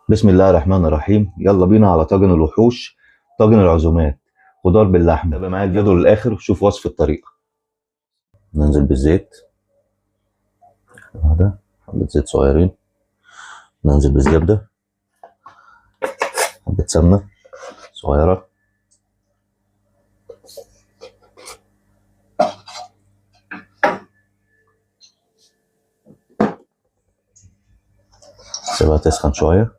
بسم الله الرحمن الرحيم. يلا بينا على طاجن الوحوش، طاجن العزومات، خضار باللحمه. تابع معايا الفيديو للاخر وشوف وصف الطريقه. ننزل بالزيت، هذا حبه زيت صغيرين. ننزل بالزبده، حبه سمنه صغيره. سيبها تسخن شويه.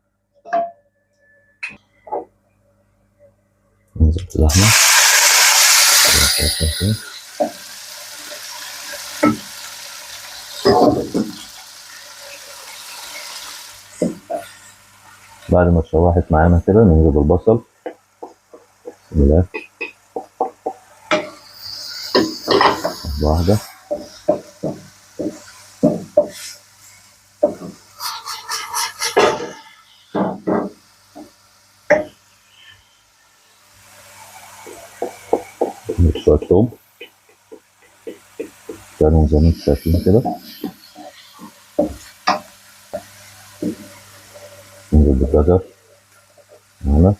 ننزل باللحمه. بعد ما اتشوحت معانا كده ننزل بالبصل. بسم الله، واحده. شويه توم كانوا زي ما انتم شايفين كده. ننزل بالجزر معانا.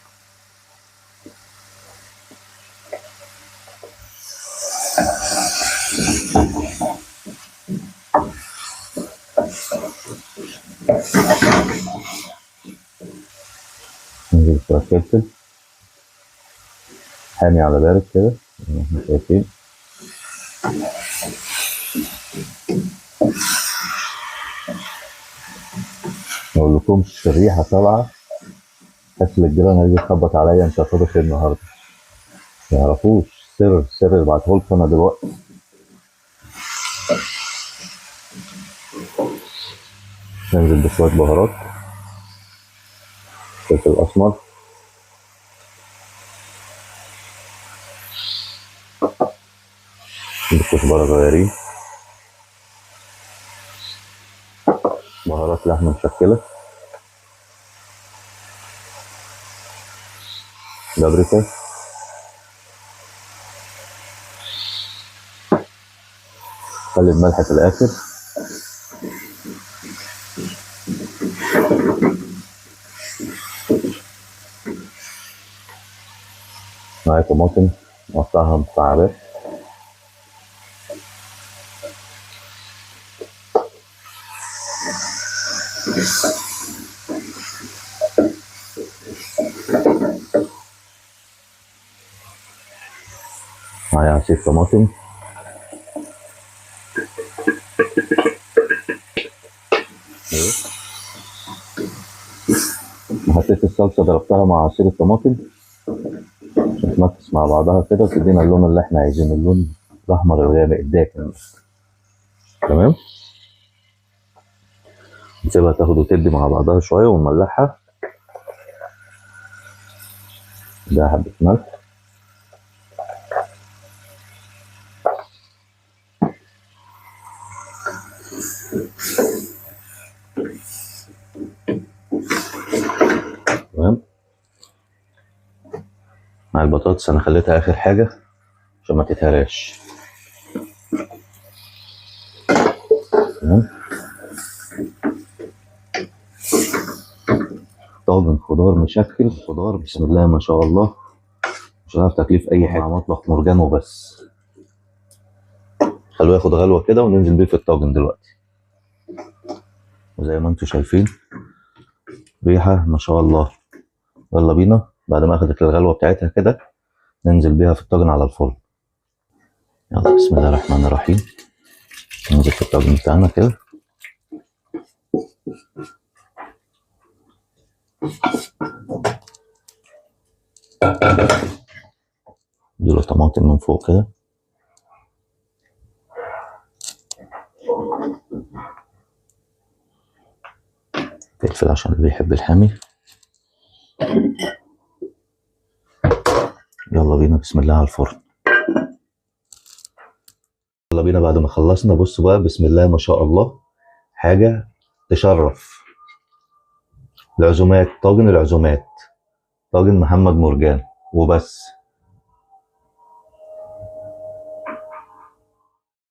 ننزل شويه فلفل حامي على بارد كده زي ما احنا شايفين. ما اقولكمش الريحه طالعه، حاسس ان الجيران هيجي يخبط عليا انت طبخ ايه النهارده. ما يعرفوش سر ابعتهولكم انا دلوقتي. ننزل بشويه بهارات، فلفل اسمر، كزبره صغيرين، بهارات لحمه مشكله، بابريكا، خلي الملح في الاخر. معايا طماطم مقطعها مكعبات. معايا عصير طماطم. حطيت الصلصه ضربتها مع عصير الطماطم عشان تمكس مع بعضها كده وتدينا اللون اللي احنا عايزينه، اللون الاحمر الغامق الداكن. تمام. نسيبها تاخد وتدي مع بعضها شويه ونملحها. ده حبه ملح، تمام. مع البطاطس انا خليتها اخر حاجه عشان ما تتهراش. تمام. طاجن خضار مشكل، خضار بسم الله ما شاء الله، مش هنعرف تكليف اي حاجه، مطبخ مرجان وبس. خلوه ياخد غلوه كده وننزل بيه في الطاجن دلوقتي. وزي ما انتم شايفين ريحه ما شاء الله. يلا بينا بعد ما اخدت الغلوه بتاعتها كده ننزل بيها في الطاجن على الفرن. يلا بسم الله الرحمن الرحيم. ننزل في الطاجن بتاعنا كده. اديله طماطم من فوق كده. فلفل عشان اللي بيحب الحامي. يلا بينا بسم الله على الفرن. يلا بينا بعد ما خلصنا. بصوا بقى بسم الله ما شاء الله، حاجة تشرف. العزومات، طاجن العزومات، طاجن محمد مرجان وبس.